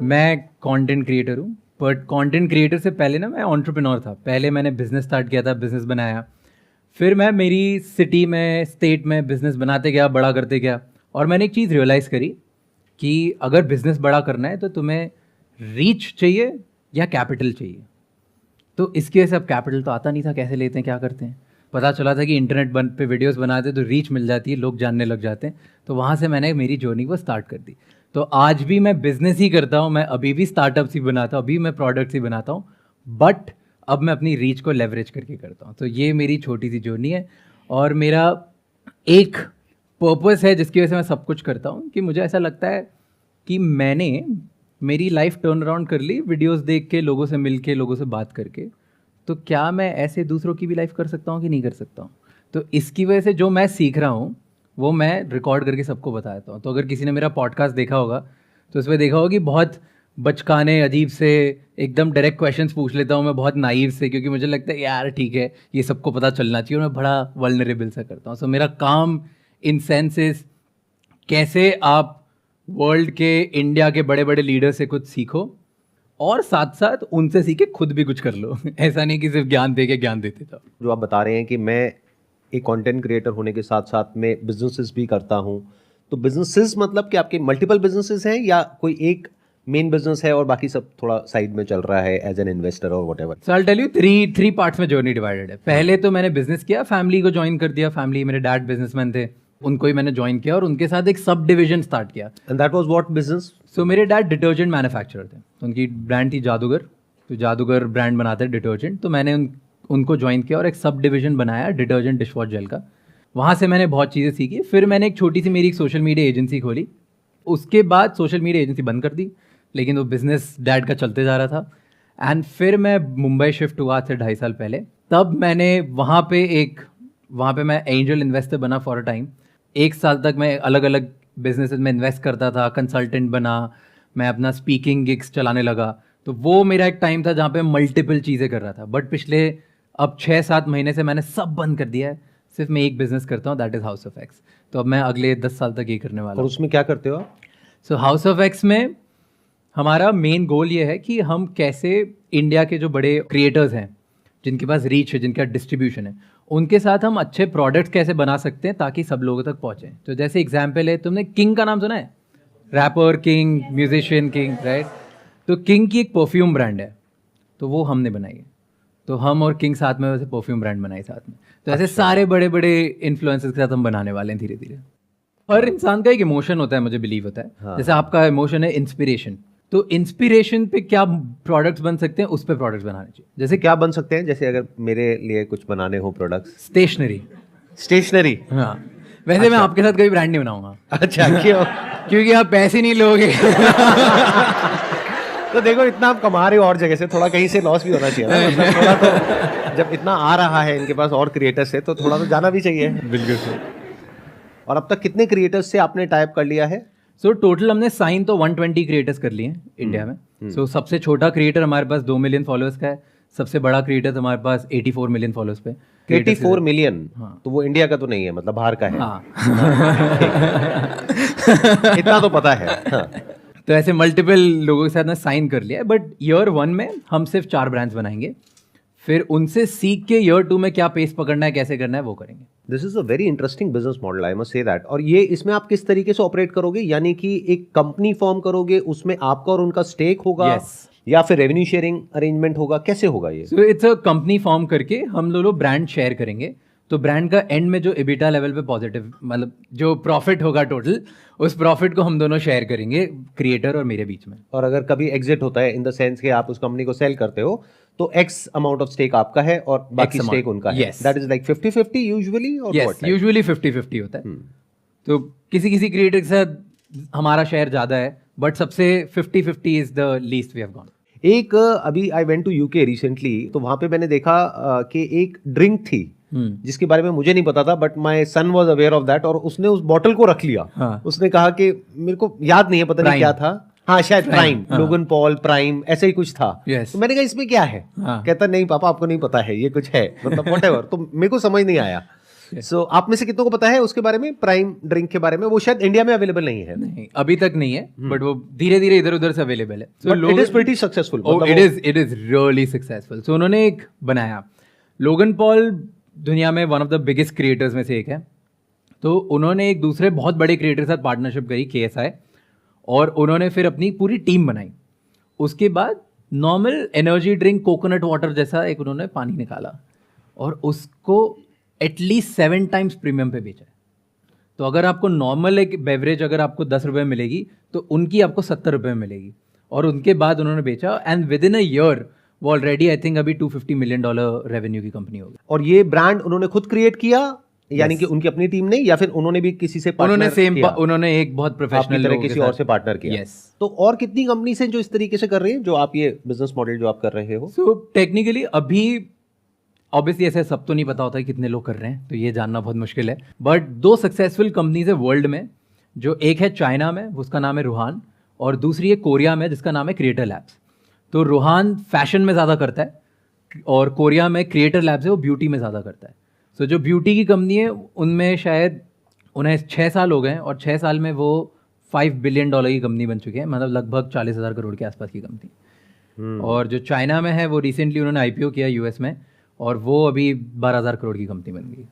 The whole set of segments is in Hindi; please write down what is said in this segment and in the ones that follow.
मैं कंटेंट क्रिएटर हूँ, बट कंटेंट क्रिएटर से पहले ना मैं एंटरप्रेन्योर था। पहले मैंने बिजनेस स्टार्ट किया था, बिजनेस बनाया, फिर मैं मेरी सिटी में, स्टेट में बिजनेस बनाते गया, बड़ा करते गया। और मैंने एक चीज़ रियलाइज़ करी कि अगर बिजनेस बड़ा करना है तो तुम्हें रीच चाहिए या कैपिटल चाहिए। तो इसकी वजह से अब कैपिटल तो आता नहीं था, कैसे लेते हैं, क्या करते हैं। पता चला था कि इंटरनेट पे वीडियोस बनाते तो रीच मिल जाती है, लोग जानने लग जाते हैं। तो वहाँ से मैंने मेरी जर्नी को स्टार्ट कर दी। तो आज भी मैं बिजनेस ही करता हूँ, मैं अभी भी स्टार्टअप्स ही बनाता हूँ, अभी मैं प्रोडक्ट्स ही बनाता हूँ, बट अब मैं अपनी रीच को लेवरेज करके करता हूँ। तो ये मेरी छोटी सी जर्नी है और मेरा एक पर्पस है जिसकी वजह से मैं सब कुछ करता हूँ कि मुझे ऐसा लगता है कि मैंने मेरी लाइफ टर्न अराउंड कर ली वीडियोस देख के, लोगों से मिल के, लोगों से बात करके। तो क्या मैं ऐसे दूसरों की भी लाइफ कर सकता हूँ कि नहीं कर सकता हूँ? तो इसकी वजह से जो मैं सीख रहा हूँ वो मैं रिकॉर्ड करके सबको बता देता हूँ। तो अगर किसी ने मेरा पॉडकास्ट देखा होगा तो उसमें देखा होगा कि बहुत बचकाने, अजीब से, एकदम डायरेक्ट क्वेश्चंस पूछ लेता हूँ मैं, बहुत नाइव से, क्योंकि मुझे लगता है यार ठीक है, ये सबको पता चलना चाहिए, और मैं बड़ा वल्नरेबल सा करता हूँ। सो मेरा काम इन सेंसेस कैसे आप वर्ल्ड के, इंडिया के बड़े बड़े लीडर से कुछ सीखो और साथ साथ उनसे सीखे खुद भी कुछ कर लो। ऐसा नहीं कि सिर्फ ज्ञान दे के ज्ञान देते था। जो आप बता रहे हैं कि मैं एक कंटेंट क्रिएटर होने के साथ साथ में बिजनेसेस भी करता हूं, तो बिजनेसेस मतलब कि आपके मल्टीपल बिजनेसेस हैं या कोई एक मेन बिजनेस है और बाकी सब थोड़ा साइड में चल रहा है एज एन इन्वेस्टर और whatever? So I tell you, three parts में जर्नी डिवाइडेड है। पहले तो मैंने बिजनेस किया, फैमिली को ज्वाइन कर दिया। फैमिली, मेरे डैड बिजनेसमैन थे, उनको ही मैंने ज्वाइन किया और उनके साथ एक सब डिवीजन स्टार्ट किया। And that was what business? So मेरे डैड डिटर्जेंट मैन्युफैक्चरर थे, तो उनकी ब्रांड थी जादूगर। तो जादूगर ब्रांड बनाते हैं डिटर्जेंट। तो मैंने उनको ज्वाइन किया और एक सब डिवीजन बनाया डिटर्जेंट डिशवॉश जेल का। वहाँ से मैंने बहुत चीज़ें सीखी। फिर मैंने एक छोटी सी मेरी एक सोशल मीडिया एजेंसी खोली। उसके बाद सोशल मीडिया एजेंसी बंद कर दी, लेकिन वो बिजनेस डैड का चलते जा रहा था। एंड फिर मैं मुंबई शिफ्ट हुआ आज से 2.5 साल पहले। तब मैंने वहाँ पे मैं एंजल इन्वेस्टर बना फॉर अ टाइम। 1 साल तक मैं अलग अलग बिजनेसेस में इन्वेस्ट करता था, कंसल्टेंट बना, मैं अपना स्पीकिंग गिग्स चलाने लगा। तो वो मेरा एक टाइम था जहाँ पे मल्टीपल चीज़ें कर रहा था। बट पिछले अब 6-7 महीने से मैंने सब बंद कर दिया है। सिर्फ मैं एक बिजनेस करता हूँ, that is house of x. तो अब मैं अगले 10 साल तक ये करने वाला और हूँ। उसमें क्या करते हो आप? सो हाउस ऑफ एक्स में हमारा मेन गोल ये है कि हम कैसे इंडिया के जो बड़े क्रिएटर्स हैं, जिनके पास रीच है, जिनका डिस्ट्रीब्यूशन है, उनके साथ हम अच्छे प्रोडक्ट्स कैसे बना सकते हैं ताकि सब लोगों तक पहुँचे। तो जैसे एग्जाम्पल है, तुमने किंग का नाम सुना है? Rapper king, musician king, right? तो किंग की एक परफ्यूम ब्रांड है, तो वो हमने बनाई है। तो हम और किंग साथ में वैसे परफ्यूम ब्रांड बनाई साथ में। तो ऐसे सारे बड़े बड़े इन्फ्लुएंसर्स के साथ हम बनाने वाले हैं धीरे धीरे। हर इंसान का एक इमोशन होता है, मुझे बिलीव होता है। हाँ। जैसे आपका इमोशन है इंस्पिरेशन, तो इंस्पिरेशन पे क्या प्रोडक्ट्स बन सकते हैं, उस पे प्रोडक्ट्स बनाने चाहिए। जैसे क्या बन सकते हैं? जैसे अगर मेरे लिए कुछ बनाने हो प्रोडक्ट्स। स्टेशनरी। स्टेशनरी? हाँ, वैसे मैं आपके साथ कभी ब्रांड नहीं बनाऊंगा। अच्छा, क्यों? क्योंकि आप पैसे नहीं लोगे। तो देखो, इतना आप कमा रहे हो और जगह से, थोड़ा कहीं से लॉस भी होना चाहिए ना। मतलब थोड़ा तो, जब इतना आ रहा है इनके पास और क्रिएटर्स से, तो थोड़ा तो जाना भी चाहिए। बिल्कुल। और अब तक कितने क्रिएटर्स से आपने टाइप कर लिया है? सो टोटल हमने साइन तो 120 क्रिएटर्स कर लिए हैं इंडिया में। सो सबसे छोटा क्रिएटर हमारे पास 2 मिलियन फॉलोअर्स का है, सबसे बड़ा क्रिएटर हमारे पास 84 मिलियन फॉलोअर्स पे। 84 मिलियन? हाँ। तो वो इंडिया का तो नहीं है, मतलब बाहर का है। हाँ। इतना तो पता है। हाँ। तो ऐसे मल्टीपल लोगों के साथ मैं साइन कर लिया है। बट ईयर 1 में हम सिर्फ 4 ब्रांड्स बनाएंगे, फिर उनसे सीख के ईयर 2 में क्या पेस पकड़ना है, कैसे करना है, वो करेंगे। This is a very interesting business model, I must say that. और ये, इसमें आप किस तरीके से ऑपरेट करोगे? यानी कि एक कंपनी फॉर्म करोगे, उसमें आपका और उनका स्टेक होगा? Yes. या फिर रेवेन्यू शेयरिंग अरेंजमेंट होगा? कैसे होगा ये? So it's a company form करके हम लोग ब्रांड शेयर करेंगे। तो ब्रांड का एंड में जो एबिटा लेवल पे पॉजिटिव, मतलब जो प्रॉफिट होगा टोटल, उस प्रॉफिट को हम दोनों शेयर करेंगे, क्रिएटर और मेरे बीच में। और अगर कभी एग्जिट होता है, इन द सेंस कि आप उस कंपनी को सेल करते हो, तो एक्स अमाउंट ऑफ स्टेक आपका है और बाकी स्टेक उनका है। दैट इज लाइक 50-50 यूजुअली, और यस, यूजुअली 50-50 होता है। तो किसी किसी क्रिएटर के साथ हमारा शेयर ज्यादा है, बट सबसे 50-50 is the least we have gone. एक अभी I went to UK recently, तो वहां पे मैंने देखा कि एक ड्रिंक थी जिसके बारे में मुझे नहीं पता था, but my son was aware of that, और उसने उस बॉटल को रख लिया। हाँ। उसने कहा कि मेरे को याद नहीं है, पता नहीं क्या था। हाँ, शायद प्राइम, हाँ। लोगन पॉल प्राइम, ऐसा ही कुछ था। Yes. तो मैंने कहा इसमें क्या है? हाँ। कहता नहीं पापा, आपको नहीं पता है, ये कुछ है, मतलब व्हाटएवर। तो मेरे को समझ नहीं आया। सो आप में से कितनों को पता है उसके बारे में, प्राइम ड्रिंक के बारे में? वो शायद इंडिया में अवेलेबल नहीं है। नहीं, अभी तक नहीं है, बट वो धीरे धीरे इधर उधर से अवेलेबल है। But it is pretty successful. It is really successful. So उन्होंने एक बनाया, लोगन पॉल दुनिया में one of the biggest creators में से एक है। तो उन्होंने एक दूसरे बहुत बड़े क्रिएटर के साथ पार्टनरशिप करी, KSI, और उन्होंने फिर अपनी पूरी टीम बनाई। उसके बाद normal energy drink coconut water जैसा एक उन्होंने पानी निकाला और उसको एटलीस्ट 7 टाइम्स प्रीमियम पे बेचा है। तो अगर आपको नॉर्मल एक बेवरेज अगर आपको 10 रुपये मिलेगी तो उनकी आपको 70 रुपये में मिलेगी। और उनके बाद उन्होंने बेचा and with in a year वो ऑलरेडी आई थिंक अभी $250 मिलियन रेवेन्यू की कंपनी होगी। और ये ब्रांड उन्होंने खुद क्रिएट किया, यानी कि उनकी अपनी टीम ने, या फिर उन्होंने भी किसी से उन्होंने एक बहुत प्रोफेशनल तरह किसी और से पार्टनर किया? यस। तो और कितनी कंपनी से जो इस तरीके से कर रही है, जो आप ये बिजनेस मॉडल जो आप कर रहे हो? सो टेक्निकली अभी ऑब्वियसली ऐसे सब तो नहीं पता होता है कितने लोग कर रहे हैं, तो ये जानना बहुत मुश्किल है। बट 2 सक्सेसफुल कंपनीज है वर्ल्ड में, जो एक है चाइना में, उसका नाम है रूहान, और दूसरी है कोरिया में जिसका नाम है क्रिएटर लैब्स। तो रूहान फैशन में ज़्यादा करता है और कोरिया में क्रिएटर लैब्स है वो ब्यूटी में ज़्यादा करता है। सो जो ब्यूटी की कंपनी है उनमें शायद उन्हें 6 साल हो गए हैं और 6 साल में वो $5 बिलियन की कंपनी बन चुकी है, मतलब लगभग 40,000 करोड़ के आसपास की कंपनी। और जो चाइना में है वो रिसेंटली उन्होंने IPO किया US में, और वो अभी 12,000 करोड़ की कंपनी बन गई।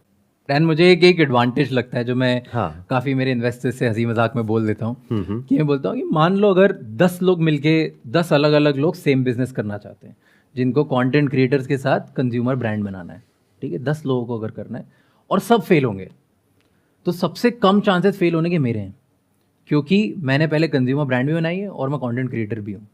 एंड मुझे एक एडवांटेज लगता है जो मैं काफ़ी मेरे इन्वेस्टर्स से हंसी मजाक में बोल देता हूँ कि मैं बोलता हूँ कि मान लो अगर 10 लोग मिलके 10 अलग अलग लोग सेम बिजनेस करना चाहते हैं, जिनको कंटेंट क्रिएटर्स के साथ कंज्यूमर ब्रांड बनाना है, ठीक है, 10 लोगों को अगर करना है और सब फेल होंगे, तो सबसे कम चांसेस फेल होने के मेरे हैं, क्योंकि मैंने पहले कंज्यूमर ब्रांड भी बनाई है और मैं कंटेंट क्रिएटर भी हूँ।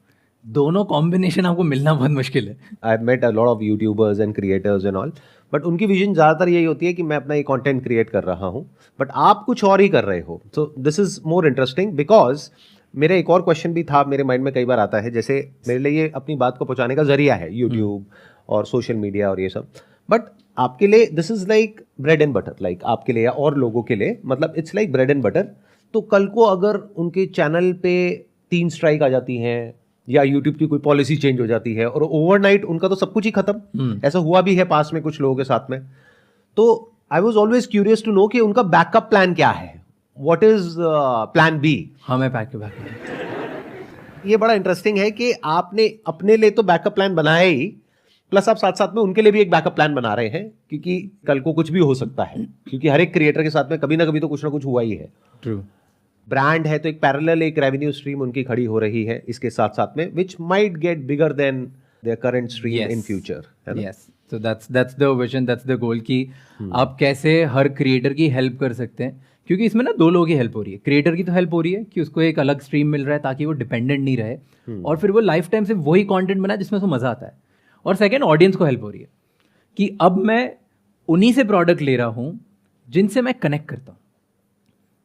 दोनों कॉम्बिनेशन आपको मिलना बहुत मुश्किल है। I met a lot of YouTubers and creators and all, but उनकी विजन ज़्यादातर यही होती है कि मैं अपना ये कंटेंट क्रिएट कर रहा हूँ, बट आप कुछ और ही कर रहे हो। So this is more interesting, because मेरा एक और क्वेश्चन भी था, मेरे माइंड में कई बार आता है, जैसे मेरे लिए ये अपनी बात को पहुँचाने का जरिया है यूट्यूब और सोशल मीडिया और ये सब, बट आपके लिए this is like bread and butter, like आपके लिए या और लोगों के लिए, मतलब it's like bread and butter. तो कल को अगर उनके चैनल पे 3 स्ट्राइक आ जाती हैं या यूट्यूब की कोई पॉलिसी चेंज हो जाती है और ओवरनाइट उनका तो सब कुछ ही खत्म, ऐसा हुआ भी है पास में कुछ लोगों के साथ में, तो I was always curious to know कि उनका बैकअप प्लान क्या है, व्हाट इज प्लान बी? हमें बैकअप ये बड़ा इंटरेस्टिंग है कि आपने अपने लिए तो बैकअप प्लान बनाया ही, प्लस आप साथ साथ में उनके लिए भी एक बैकअप प्लान बना रहे हैं, क्योंकि कल को कुछ भी हो सकता है, क्योंकि हर एक क्रिएटर के साथ में कभी ना कभी तो कुछ ना कुछ हुआ ही है। ट्रू। ब्रांड है तो एक पैरेलल एक रेवेन्यू स्ट्रीम उनकी खड़ी हो रही है इसके साथ साथ में, which might get bigger than their current stream in future. Yes, so that's the vision, that's the goal कि आप कैसे हर क्रिएटर की हेल्प कर सकते हैं, क्योंकि इसमें ना 2 लोगों की हेल्प हो रही है। क्रिएटर की तो हेल्प हो रही है कि उसको एक अलग स्ट्रीम मिल रहा है ताकि वो डिपेंडेंट नहीं रहे, और फिर वो लाइफ टाइम से वही कंटेंट बनाए जिसमें उसको मज़ा आता है। और सेकेंड, ऑडियंस को हेल्प हो रही है कि अब मैं उन्हीं से प्रोडक्ट ले रहा हूँ जिनसे मैं कनेक्ट करता हूँ,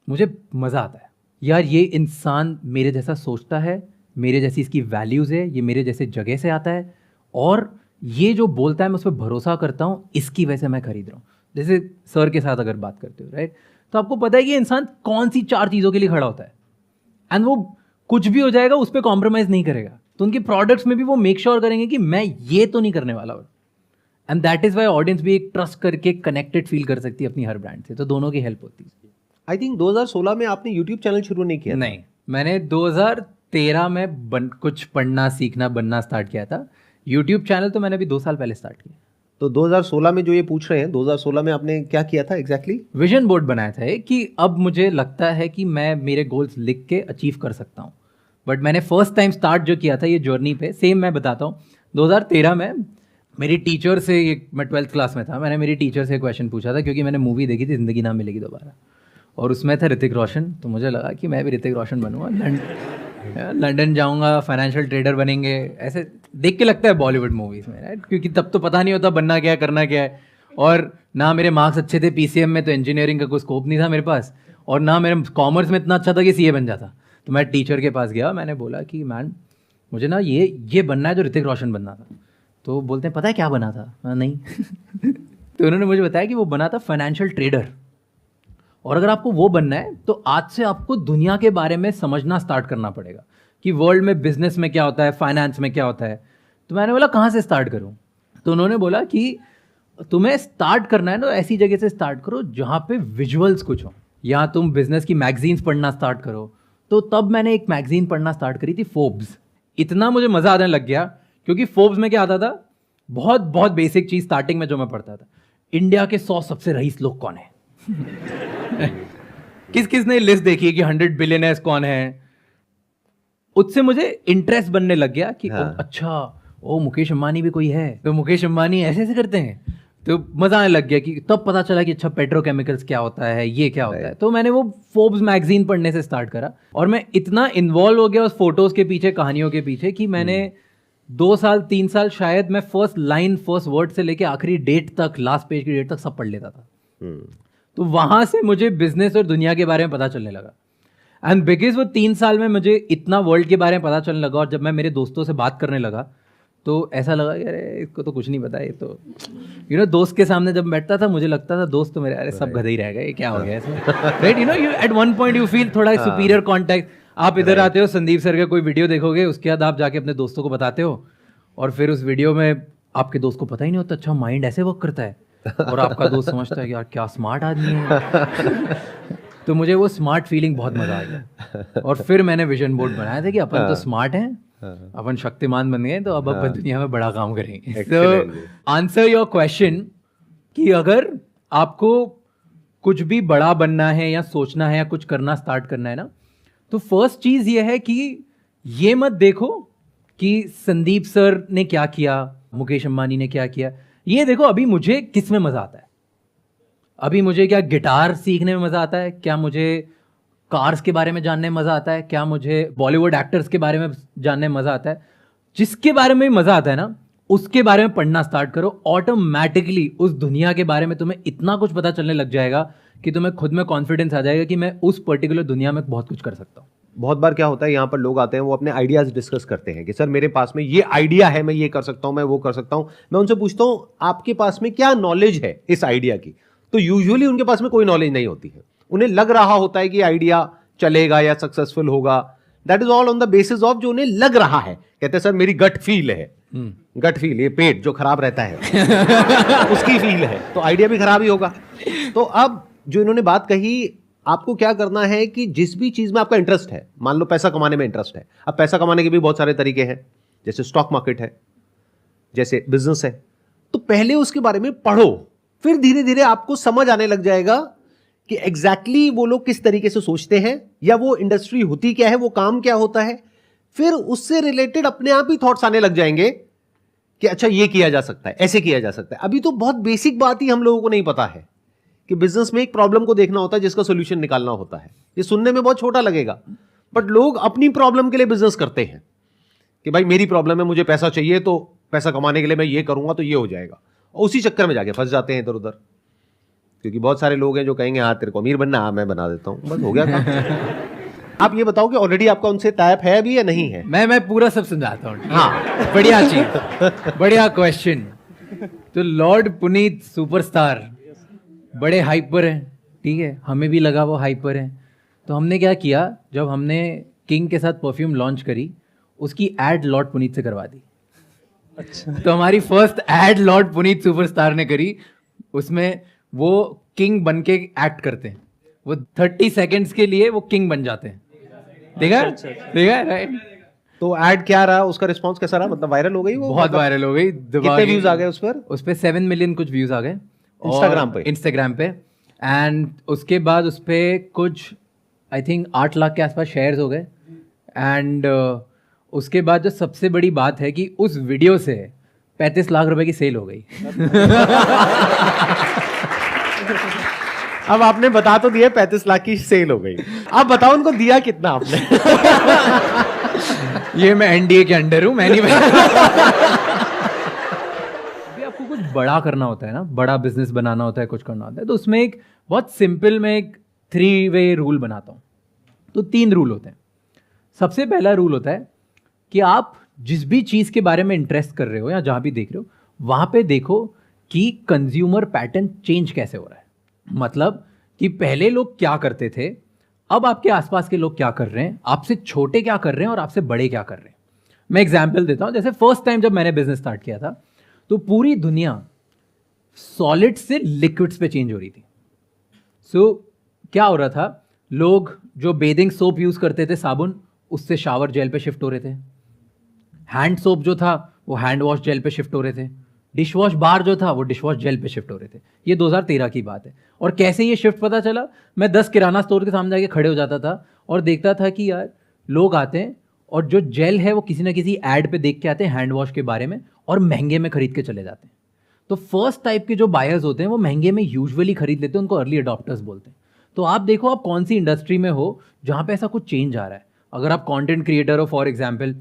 मुझे मज़ा आता है, यार ये इंसान मेरे जैसा सोचता है, मेरे जैसी इसकी वैल्यूज़ है, ये मेरे जैसे जगह से आता है, और ये जो बोलता है मैं उस पर भरोसा करता हूँ, इसकी वजह से मैं खरीद रहा हूँ। जैसे सर के साथ अगर बात करते हो, राइट, तो आपको पता है कि इंसान कौन सी 4 चीज़ों के लिए खड़ा होता है, एंड वो कुछ भी हो जाएगा उस पर कॉम्प्रोमाइज़ नहीं करेगा। तो उनके प्रोडक्ट्स में भी वो मेक श्योर करेंगे कि मैं ये तो नहीं करने वाला हूँ, and that is why audience भी एक ट्रस्ट करके कनेक्टेड फील कर सकती है अपनी हर ब्रांड से। तो दोनों की हेल्प होती है। आई थिंक 2016 में आपने यूट्यूब चैनल शुरू नहीं किया? नहीं, मैंने 2013 में कुछ पढ़ना सीखना बनना स्टार्ट किया था। यूट्यूब चैनल तो मैंने अभी 2 साल पहले स्टार्ट किया। तो 2016 में जो ये पूछ रहे हैं, 2016 में आपने क्या किया था एग्जैक्टली? विजन बोर्ड बनाया था कि अब मुझे लगता है कि मैं मेरे गोल्स लिख के अचीव कर सकता हूँ। बट मैंने फर्स्ट टाइम स्टार्ट जो किया था ये जर्नी पे, सेम मैं बताता हूँ, 2013 में मेरी टीचर से, मैं 12th क्लास में था, मैंने मेरी टीचर से क्वेश्चन पूछा था, क्योंकि मैंने मूवी देखी थी जिंदगी ना मिलेगी दोबारा, और उसमें था ऋतिक रोशन। तो मुझे लगा कि मैं भी ऋतिक रोशन बनूंगा, लंदन जाऊंगा, फाइनेंशियल ट्रेडर बनेंगे, ऐसे देख के लगता है बॉलीवुड मूवीज में, राइट, क्योंकि तब तो पता नहीं होता बनना क्या है, करना क्या है, और ना मेरे मार्क्स अच्छे थे PCM में, तो इंजीनियरिंग का कोई स्कोप नहीं था मेरे पास, और ना मेरे कॉमर्स में इतना अच्छा था कि CA बन जाता। तो मैं टीचर के पास गया, मैंने बोला कि मैम मुझे ना ये बनना है जो ऋतिक रोशन बनना था। तो बोलते हैं पता है क्या बना था? नहीं। तो उन्होंने मुझे बताया कि वो बना था फाइनेंशियल ट्रेडर, और अगर आपको वो बनना है तो आज से आपको दुनिया के बारे में समझना स्टार्ट करना पड़ेगा कि वर्ल्ड में बिजनेस में क्या होता है, फाइनेंस में क्या होता है। तो मैंने बोला कहाँ से स्टार्ट करूँ? तो उन्होंने बोला कि तुम्हें स्टार्ट करना है ना, ऐसी जगह से स्टार्ट करो जहाँ पे विजुअल्स कुछ हो, या तुम बिजनेस की मैगजीन्स पढ़ना स्टार्ट करो। तो तब मैंने एक मैगजीन पढ़ना स्टार्ट करी थी, फोर्ब्स। इतना मुझे मज़ा आने लग गया, क्योंकि फोर्ब्स में क्या आता था, बहुत बहुत बेसिक चीज़ स्टार्टिंग में जो मैं पढ़ता था, इंडिया के 100 सबसे रईस लोग कौन है किस किस ने लिस्ट देखी है कि 100 बिलियनर्स कौन है। उससे मुझे इंटरेस्ट बनने लग गया कि हाँ। अच्छा, ओ मुकेश अंबानी भी कोई है, तो मुकेश अंबानी ऐसे ऐसे करते हैं। तो मजा आने लग गया कि तब पता चला कि अच्छा पेट्रोकेमिकल्स क्या होता है, ये क्या होता है। तो मैंने वो फोर्ब्स मैगजीन पढ़ने से स्टार्ट करा, और मैं इतना इन्वॉल्व हो गया उस फोटोज के पीछे, कहानियों के पीछे, कि मैंने 2 साल 3 साल शायद मैं फर्स्ट लाइन फर्स्ट वर्ड से लेके आखिरी डेट तक, लास्ट पेज की डेट तक सब पढ़ लेता था। तो वहां से मुझे बिजनेस और दुनिया के बारे में पता चलने लगा। एंड बिकॉज वो 3 साल में मुझे इतना वर्ल्ड के बारे में पता चलने लगा, और जब मैं मेरे दोस्तों से बात करने लगा तो ऐसा लगा कि अरे इसको तो कुछ नहीं पता, ये तो दोस्त के सामने जब बैठता था मुझे लगता था दोस्त तो मेरे अरे सब गधे ही रह गए, ये क्या हो गया इसमें, right. You at one point you feel थोड़ा सुपीरियर कॉन्टेक्ट। आप इधर आते हो, संदीप सर का कोई वीडियो देखोगे, उसके बाद आप जाके अपने दोस्तों को बताते हो, और फिर उस वीडियो में आपके दोस्त को पता ही नहीं होता अच्छा माइंड ऐसे वर्क करता है, और आपका दोस्त समझता है कि यार क्या स्मार्ट आदमी है। तो मुझे वो स्मार्ट फीलिंग बहुत मजा आ गया, और फिर मैंने विजन बोर्ड बनाया था कि अपन तो स्मार्ट हैं, अपन शक्तिमान बन गए, तो अब अपन दुनिया में बड़ा काम करेंगे। तो आंसर योर क्वेश्चन कि अगर आपको कुछ भी बड़ा बनना है या सोचना है या कुछ करना स्टार्ट करना है ना, तो फर्स्ट चीज ये है कि ये मत देखो कि संदीप सर ने क्या किया, मुकेश अंबानी ने क्या किया। ये देखो अभी मुझे किस में मजा आता है, अभी मुझे क्या गिटार सीखने में मजा आता है, क्या मुझे कार्स के बारे में जानने में मजा आता है, क्या मुझे बॉलीवुड एक्टर्स के बारे में जानने में मजा आता है। जिसके बारे में मजा आता है ना, उसके बारे में पढ़ना स्टार्ट करो। ऑटोमेटिकली उस दुनिया के बारे में तुम्हें इतना कुछ पता चलने लग जाएगा कि तुम्हें खुद में कॉन्फिडेंस आ जाएगा कि मैं उस पर्टिकुलर दुनिया में बहुत कुछ कर सकता हूँ। बहुत बार क्या होता है, यहाँ पर लोग आते हैं, वो अपने आइडियाज डिस्कस करते हैं कि सर मेरे पास में ये आइडिया है, मैं ये कर सकता हूँ, मैं वो कर सकता हूँ। मैं उनसे पूछता हूँ आपके पास में क्या नॉलेज है इस आइडिया की, तो यूजुअली उनके पास में कोई नॉलेज नहीं होती है। उन्हें लग रहा होता है कि आइडिया चलेगा या सक्सेसफुल होगा, that is all on the basis of जो उन्हें लग रहा है। कहते हैं सर मेरी गट फील है, गट फील, ये पेट जो खराब रहता है उसकी फील है, तो आइडिया भी खराब ही होगा। तो अब जो इन्होंने बात कही, आपको क्या करना है कि जिस भी चीज में आपका इंटरेस्ट है, मान लो पैसा कमाने में इंटरेस्ट है, अब पैसा कमाने के भी बहुत सारे तरीके हैं, जैसे स्टॉक मार्केट है, जैसे बिजनेस है, तो पहले उसके बारे में पढ़ो, फिर धीरे धीरे आपको समझ आने लग जाएगा कि एग्जैक्टली वो लोग किस तरीके से सोचते हैं, या वो इंडस्ट्री होती क्या है, वो काम क्या होता है। फिर उससे रिलेटेड अपने आप ही थॉट्स आने लग जाएंगे कि अच्छा ये किया जा सकता है, ऐसे किया जा सकता है। अभी तो बहुत बेसिक बात ही हम लोगों को नहीं पता है कि बिजनेस में एक प्रॉब्लम को देखना होता है, जिसका सोल्यूशन निकालना होता है। ये सुनने में बहुत छोटा लगेगा, बट लोग अपनी प्रॉब्लम के लिए बिजनेस करते हैं कि भाई मेरी प्रॉब्लम है, मुझे पैसा चाहिए, तो पैसा कमाने के लिए मैं ये करूंगा तो ये हो जाएगा, और उसी चक्कर में जाके फंस जाते हैं इधर उधर। क्योंकि बहुत सारे लोग हैं जो कहेंगे हाँ तेरे को अमीर बनना, हाँ मैं बना देता हूं, बस हो गया काम। आप ये बताओ कि ऑलरेडी आपका उनसे टाइप है अभी या नहीं है? मैं पूरा सब समझाता हूँ। हाँ, बढ़िया चीज, बढ़िया क्वेश्चन। तो लॉर्ड पुनीत सुपरस्टार बड़े हाइपर हैं, ठीक है, हमें भी लगा वो हाइपर हैं। तो हमने क्या किया, जब हमने किंग के साथ परफ्यूम लॉन्च करी, उसकी एड लॉर्ड पुनीत से करवा दी। अच्छा। तो हमारी first aid Lord Puneet superstar ने करी, उसमें वो किंग बन के एक्ट करते हैं, वो 30 सेकेंड्स के लिए वो किंग बन जाते हैं। देखा देखा, राइट। तो एड क्या रहा, उसका रिस्पांस कैसा रहा, मतलब वायरल हो गई वो? बहुत वायरल हो गई। कितने व्यूज आ गए उस पर? उस पे 7 मिलियन कुछ व्यूज आ गए इंस्टाग्राम पे। एंड उसके बाद उस पे कुछ आई थिंक 8 लाख के आसपास शेयर्स हो गए। एंड उसके बाद जो सबसे बड़ी बात है कि उस वीडियो से 35 लाख रुपए की सेल हो गई। अब आपने बता तो दिया 35 लाख की सेल हो गई, अब बताओ उनको दिया कितना आपने? ये मैं एनडीए के अंडर हूं, मैं नहीं आपको कुछ बड़ा करना होता है ना, बड़ा बिजनेस बनाना होता है, कुछ करना होता है, तो उसमें एक बहुत सिंपल मैं एक 3-वे रूल बनाता हूं। तो 3 रूल होते हैं। सबसे पहला रूल होता है कि आप जिस भी चीज के बारे में इंटरेस्ट कर रहे हो या जहां भी देख रहे हो, वहां पे देखो कि कंज्यूमर पैटर्न चेंज कैसे हो रहा है। मतलब कि पहले लोग क्या करते थे, अब आपके आसपास के लोग क्या कर रहे हैं, आपसे छोटे क्या कर रहे हैं और आपसे बड़े क्या कर रहे हैं। मैं एग्जांपल देता हूं, जैसे फर्स्ट टाइम जब मैंने बिजनेस स्टार्ट किया था, तो पूरी दुनिया सॉलिड से लिक्विड्स पे चेंज हो रही थी। सो क्या हो रहा था, लोग जो बेदिंग सोप यूज करते थे साबुन, उससे शावर जेल पे शिफ्ट हो रहे थे। हैंड सोप जो था वो हैंड वॉश जेल पे शिफ्ट हो रहे थे। डिश वॉश बार जो था वो डिश वॉश जेल पे शिफ्ट हो रहे थे। ये 2013 की बात है। और कैसे ये शिफ्ट पता चला, मैं 10 किराना स्टोर के सामने जाके खड़े हो जाता था और देखता था कि यार लोग आते हैं और जो जेल है वो किसी ना किसी ऐड पे देख के आते हैं हैंड वॉश के बारे में और महंगे में खरीद के चले जाते हैं। तो फर्स्ट टाइप के जो बायर्स होते हैं वो महंगे में यूजुअली खरीद लेते हैं, उनको अर्ली अडॉप्टर्स बोलते हैं। तो आप देखो आप कौन सी इंडस्ट्री में हो जहाँ पे ऐसा कुछ चेंज आ रहा है। अगर आप कंटेंट क्रिएटर हो फॉर एग्जांपल,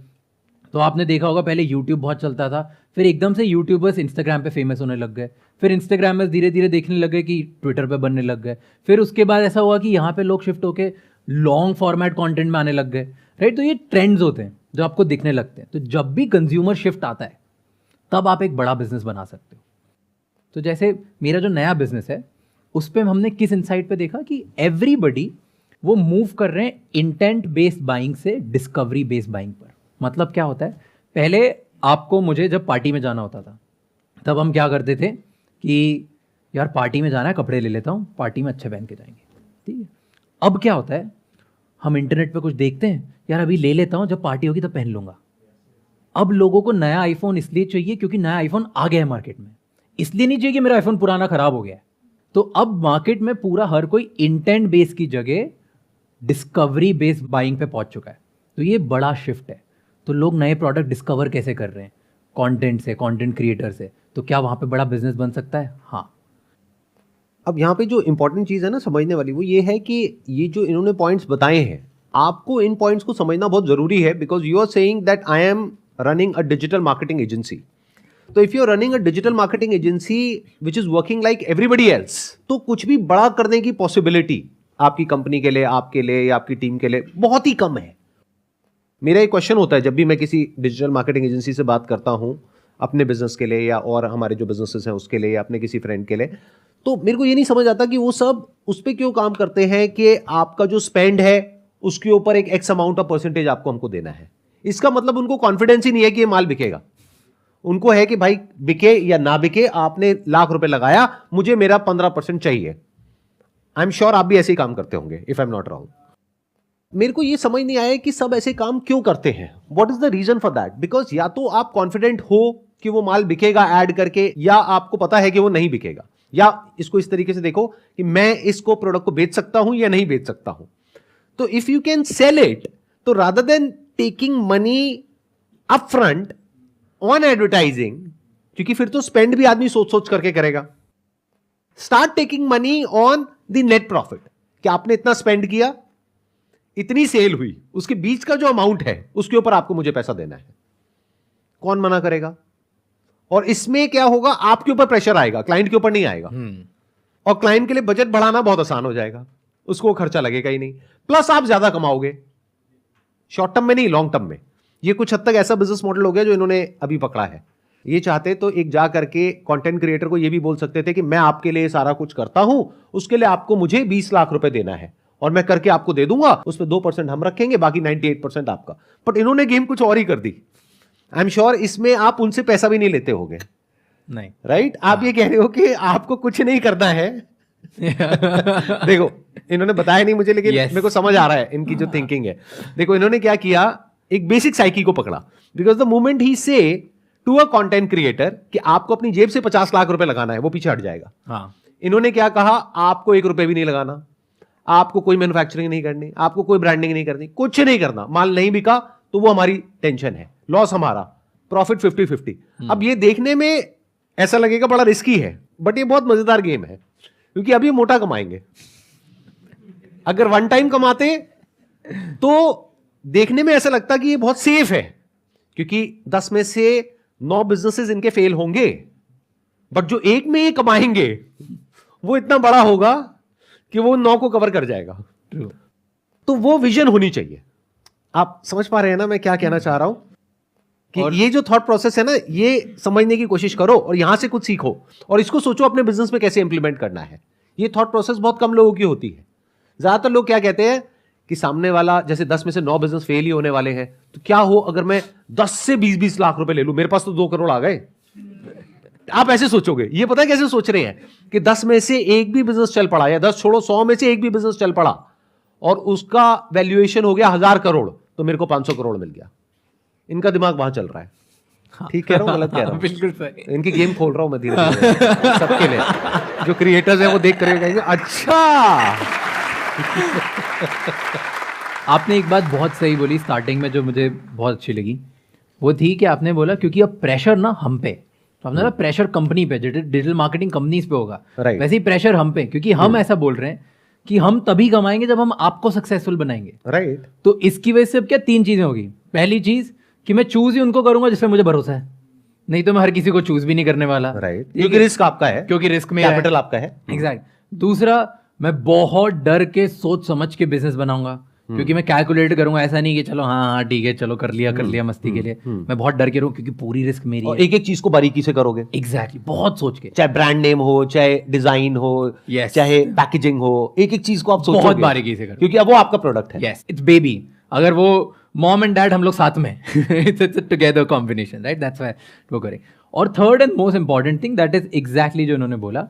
तो आपने देखा होगा पहले यूट्यूब बहुत चलता था, फिर एकदम से यूट्यूबर्स इंस्टाग्राम पे फेमस होने लग गए, फिर इंस्टाग्रामर्स धीरे धीरे देखने लग गए कि ट्विटर पे बनने लग गए, फिर उसके बाद ऐसा हुआ कि यहाँ पे लोग शिफ्ट होके लॉन्ग फॉर्मेट कंटेंट में आने लग गए, राइट। तो ये ट्रेंड्स होते हैं जो आपको दिखने लगते हैं। तो जब भी कंज्यूमर शिफ्ट आता है तब आप एक बड़ा बिजनेस बना सकते हो। तो जैसे मेरा जो नया बिजनेस है उस पर हमने किस इंसाइट पे देखा कि एवरीबडी वो मूव कर रहे हैं इंटेंट बेस्ड बाइंग से डिस्कवरी बेस्ड बाइंग पर। मतलब क्या होता है, पहले आपको मुझे जब पार्टी में जाना होता था तब हम क्या करते थे कि यार पार्टी में जाना है, कपड़े ले लेता हूँ, पार्टी में अच्छे पहन के जाएंगे, ठीक है। अब क्या होता है, हम इंटरनेट पे कुछ देखते हैं, यार अभी ले लेता हूँ, जब पार्टी होगी तब पहन लूंगा। अब लोगों को नया आईफोन इसलिए चाहिए क्योंकि नया आईफोन आ गया है मार्केट में, इसलिए नहीं चाहिए कि मेरा आईफोन पुराना खराब हो गया है। तो अब मार्केट में पूरा हर कोई इंटेंट बेस की जगह डिस्कवरी बेस्ड बाइंग पे पहुंच चुका है। तो ये बड़ा शिफ्ट है। तो लोग नए प्रोडक्ट डिस्कवर कैसे कर रहे हैं, कंटेंट से, कंटेंट क्रिएटर से। तो क्या वहां पे बड़ा बिजनेस बन सकता है? हाँ। अब यहाँ पे जो इंपॉर्टेंट चीज़ है ना समझने वाली, वो ये है कि ये जो इन्होंने पॉइंट्स बताए हैं, आपको इन पॉइंट्स को समझना बहुत ज़रूरी है, because you are saying that I am running a digital marketing agency. तो if you are running a digital marketing agency which is working like everybody else, तो कुछ भी बड़ा करने की पॉसिबिलिटी आपकी कंपनी के लिए, आपके लिए या आपकी टीम के लिए बहुत ही कम है। मेरा एक क्वेश्चन होता है जब भी मैं किसी डिजिटल मार्केटिंग एजेंसी से बात करता हूं अपने बिजनेस के लिए या और हमारे जो बिजनेसेस हैं उसके लिए या अपने किसी फ्रेंड के लिए, तो मेरे को ये नहीं समझ आता कि वो सब उस पर क्यों काम करते हैं कि आपका जो स्पेंड है उसके ऊपर एक एक्स अमाउंट ऑफ परसेंटेज आपको हमको देना है। इसका मतलब उनको कॉन्फिडेंस ही नहीं है कि ये माल बिकेगा। उनको है कि भाई बिके या ना बिके, आपने लाख रुपए लगाया, मुझे मेरा 15% चाहिए। आई एम श्योर आप भी ऐसे ही काम करते होंगे, if I am not wrong. मेरे को ये समझ नहीं आया कि सब ऐसे काम क्यों करते हैं। What is the reason for that? Because या तो आप कॉन्फिडेंट हो कि वो माल बिकेगा ऐड करके, या आपको पता है कि वो नहीं बिकेगा, या इसको इस तरीके से देखो कि मैं इसको प्रोडक्ट को बेच सकता हूं या नहीं बेच सकता हूं। तो if you can sell it, तो rather than taking money upfront on advertising, क्योंकि फिर तो स्पेंड भी आदमी सोच सोच करके करेगा, start taking money on the net profit, कि आपने इतना स्पेंड किया, इतनी सेल हुई, उसके बीच का जो अमाउंट है उसके ऊपर आपको मुझे पैसा देना है। कौन मना करेगा? और इसमें क्या होगा, आपके ऊपर प्रेशर आएगा, क्लाइंट के ऊपर नहीं आएगा। और क्लाइंट के लिए बजट बढ़ाना बहुत आसान हो जाएगा, उसको खर्चा लगेगा ही नहीं, प्लस आप ज्यादा कमाओगे शॉर्ट टर्म में नहीं, लॉन्ग टर्म में। ये कुछ हद तक ऐसा बिजनेस मॉडल हो गया जो इन्होंने अभी पकड़ा है। ये चाहते तो एक जा करके कंटेंट क्रिएटर को ये भी बोल सकते थे कि मैं आपके लिए सारा कुछ करता हूं, उसके लिए आपको मुझे 20 लाख रुपए देना है और मैं करके आपको दे दूंगा, उसमें 2% हम रखेंगे, बाकी 98% आपका। बट इन्होंने गेम कुछ और ही कर दी। आई एम श्योर इसमें आप उनसे पैसा भी नहीं लेते होगे, नहीं, राइट? आप ये कह रहे हो कि आपको कुछ नहीं करना है। देखो इन्होंने बताया नहीं मुझे, लेकिन मेरे को समझ आ रहा है इनकी जो थिंकिंग है। देखो इन्होंने क्या किया, एक बेसिक साइकी को पकड़ा। बिकॉज द मोमेंट ही से टू अ कंटेंट क्रिएटर कि आपको अपनी जेब से 50 लाख रुपए लगाना है, वो पीछे हट जाएगा। हाँ। इन्होंने क्या कहा, आपको 1 रुपए भी नहीं लगाना, आपको कोई मैन्युफैक्चरिंग नहीं करनी, आपको कोई ब्रांडिंग नहीं करनी, कुछ नहीं करना। माल नहीं बिका तो वो हमारी टेंशन है, लॉस हमारा, प्रॉफिट 50-50। अब ये देखने में ऐसा लगेगा बड़ा रिस्की है, बट ये बहुत मजेदार गेम है, क्योंकि अब ये मोटा कमाएंगे। अगर वन टाइम कमाते तो देखने में ऐसा लगता कि ये बहुत सेफ है, क्योंकि 10 में से 9 बिजनेसेस इनके फेल होंगे, बट जो एक में ये कमाएंगे वो इतना बड़ा होगा कि वो 9 को कवर कर जाएगा। तो वो विजन होनी चाहिए। आप समझ पा रहे हैं ना मैं क्या कहना चाह रहा हूं? कि ये जो थॉट प्रोसेस है ना, ये समझने की कोशिश करो और यहां से कुछ सीखो और इसको सोचो अपने बिजनेस में कैसे इंप्लीमेंट करना है। ये थॉट प्रोसेस बहुत कम लोगों की होती है। ज्यादातर लोग क्या कहते हैं कि सामने वाला, जैसे 10 में से 9 बिजनेस फेल ही होने वाले हैं, तो क्या हो अगर मैं 10 से 20-20 लाख रुपए ले लूं, मेरे पास तो 2 करोड़ आ गए। आप ऐसे सोचोगे, ये पता है कैसे सोच रहे हैं कि 10 में से एक भी बिजनेस चल पड़ा, या 10 छोड़ो 100 में से एक भी बिजनेस चल पड़ा और उसका वैल्यूएशन हो गया 1000 करोड़, तो मेरे को 500 करोड़ मिल गया। इनका दिमाग वहां चल रहा है। ठीक कह रहा हूं, गलत कह रहा हूं? बिल्कुल सही। इनकी गेम खोल रहा हूं मैं धीरे-धीरे सबके लिए। जो क्रिएटर्स हैं वो देख कर कहेंगे अच्छा। आपने एक बात बहुत सही बोली स्टार्टिंग में, जो मुझे बहुत अच्छी लगी, वो थी कि आपने बोला क्योंकि अब प्रेशर ना हम पे, तो हमने बोला प्रेशर कंपनी पे, डिजिटल मार्केटिंग कंपनीज पे होगा, Right. वैसे ही प्रेशर हम पे, क्योंकि हम ऐसा बोल रहे हैं कि हम तभी कमाएंगे जब हम आपको सक्सेसफुल बनाएंगे। राइट। तो इसकी वजह से अब क्या 3 चीजें होगी। पहली चीज कि मैं चूज ही उनको करूंगा जिसमें मुझे भरोसा है, नहीं तो मैं हर किसी को चूज भी नहीं करने वाला। राइट, क्योंकि रिस्क आपका है, क्योंकि रिस्क में कैपिटल आपका है। एग्जैक्ट। दूसरा, मैं बहुत डर के सोच समझ के बिजनेस बनाऊंगा, क्योंकि मैं कैलकुलेट करूंगा, ऐसा नहीं कि चलो हाँ ठीक है चलो कर लिया मस्ती के लिए। मैं बहुत डर के रहूं क्योंकि पूरी रिस्क मेरी और है। एक एक चीज को बारीकी से करोगे। एग्जैक्टली, बहुत सोच के, चाहे ब्रांड नेम हो, चाहे डिजाइन हो, Yes. चाहे पैकेजिंग हो, एक एक चीज को आप सोचोगे बहुत बारीकी से करो, क्योंकि अब वो आपका प्रोडक्ट है। Yes it's baby. अगर वो मॉम एंड डैड हम लोग साथ में it's together combination, right, that's why वो करें। और third and most important thing that is exactly जो उन्होंने बोला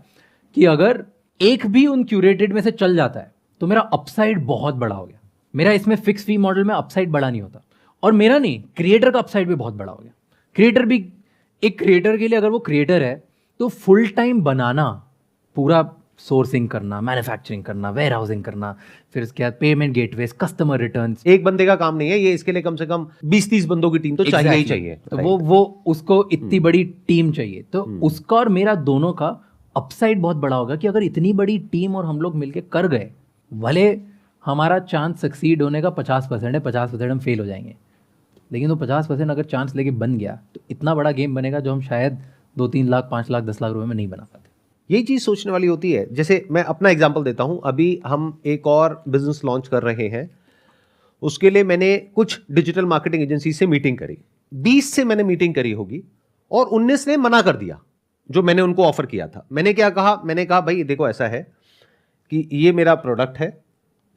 कि अगर एक भी उन क्यूरेटेड में से चल जाता है तो मेरा अपसाइड बहुत बड़ा हो गया। मेरा इसमें फिक्स फी मॉडल में अपसाइड बड़ा नहीं होता, और मेरा नहीं, क्रिएटर का अपसाइड भी बहुत बड़ा हो गया। क्रिएटर भी, एक क्रिएटर के लिए अगर वो क्रिएटर है तो फुल टाइम बनाना, पूरा सोर्सिंग करना, मैन्युफैक्चरिंग करना, वेयर हाउसिंग करना, फिर उसके बाद पेमेंट गेटवेज, कस्टमर रिटर्न्स, एक बंदे का काम नहीं है ये, इसके लिए कम से कम 20-30 बंदों की टीम तो चाहिए ही चाहिए। तो वो उसको इतनी बड़ी टीम चाहिए, तो उसका और मेरा दोनों का अपसाइड बहुत बड़ा होगा कि अगर इतनी बड़ी टीम और हम लोग मिलके कर गए, भले हमारा चांस सक्सीड होने का 50% है, 50% हम फेल हो जाएंगे, लेकिन वो 50% अगर चांस लेके बन गया तो इतना बड़ा गेम बनेगा जो हम शायद 2-3 लाख, 5 लाख, 10 लाख रुपए में नहीं बना पाते। यही चीज सोचने वाली होती है। जैसे मैं अपना एग्जांपल देता हूं, अभी हम एक और बिजनेस लॉन्च कर रहे हैं, उसके लिए मैंने कुछ डिजिटल मार्केटिंग एजेंसी से मीटिंग करी, 20 से मैंने मीटिंग करी होगी, और 19 ने मना कर दिया जो मैंने उनको ऑफर किया था। मैंने क्या कहा, मैंने कहा भाई देखो ऐसा है कि ये मेरा प्रोडक्ट है,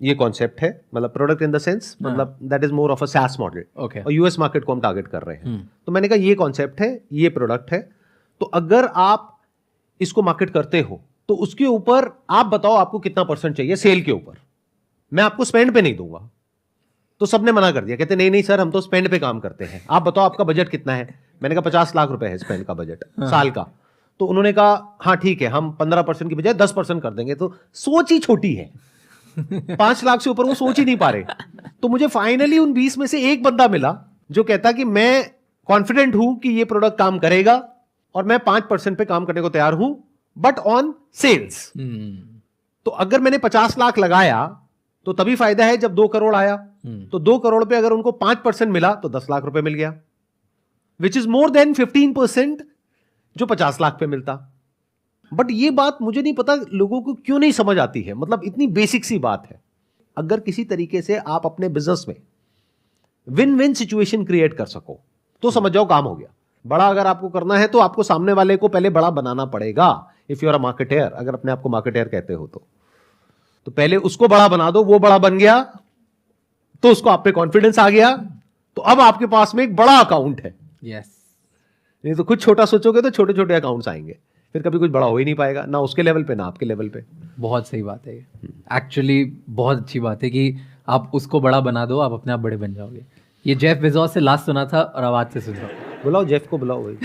ये कॉन्सेप्ट है, मतलब प्रोडक्ट इन द सेंस, मतलब that is more of a SaaS model, Okay. और यूएस मार्केट को हम टारगेट कर रहे हैं। तो मैंने कहा ये कॉन्सेप्ट है, ये प्रोडक्ट है, तो अगर आप इसको मार्केट करते हो तो उसके ऊपर आप बताओ आपको कितना % चाहिए सेल के ऊपर, मैं आपको स्पेंड पे नहीं दूंगा। तो सबने मना कर दिया, कहते नहीं नहीं सर हम तो स्पेंड पे काम करते हैं, आप बताओ आपका बजट कितना है। मैंने कहा 50 लाख रुपए है स्पेंड का बजट साल का। तो उन्होंने कहा हाँ ठीक है, हम 15% की बजाय 10% कर देंगे। तो सोच ही छोटी है, 5 लाख से ऊपर वो सोच ही नहीं पा रहे। तो मुझे फाइनली उन 20 में से एक बंदा मिला जो कहता कि मैं कॉन्फिडेंट हूं कि ये प्रोडक्ट काम करेगा और मैं 5% पे काम करने को तैयार हूं, बट ऑन सेल्स। तो अगर मैंने 50 लाख लगाया तो तभी फायदा है जब 2 करोड़ आया। तो 2 करोड़ पे अगर उनको 5% मिला तो 10 लाख रुपए मिल गया, विच इज मोर देन 15% जो 50 लाख पे मिलता। बट ये बात मुझे नहीं पता लोगों को क्यों नहीं समझ आती है, मतलब इतनी बेसिक सी बात है। अगर किसी तरीके से आप अपने बिजनेस में विन विन सिचुएशन क्रिएट कर सको तो समझ जाओ काम हो गया। बड़ा अगर आपको करना है तो आपको सामने वाले को पहले बड़ा बनाना पड़ेगा। If you are a marketer, अगर अपने आप को मार्केटर कहते हो तो पहले उसको बड़ा बना दो, वो बड़ा बन गया तो उसको आप पे कॉन्फिडेंस आ गया, तो अब आपके पास में एक बड़ा अकाउंट है। यस। नहीं तो कुछ छोटा सोचोगे तो छोटे छोटे अकाउंट्स आएंगे, फिर कभी कुछ बड़ा हो ही नहीं पाएगा, ना उसके लेवल पे ना आपके लेवल पे। बहुत सही बात है, एक्चुअली बहुत अच्छी बात है कि आप उसको बड़ा बना दो, आप अपने आप बड़े बन जाओगे। ये जेफ बेजोस से लास्ट सुना था और आवाज से सुन रहा हूँ। बुलाओ जेफ को, बुलाओ भाई।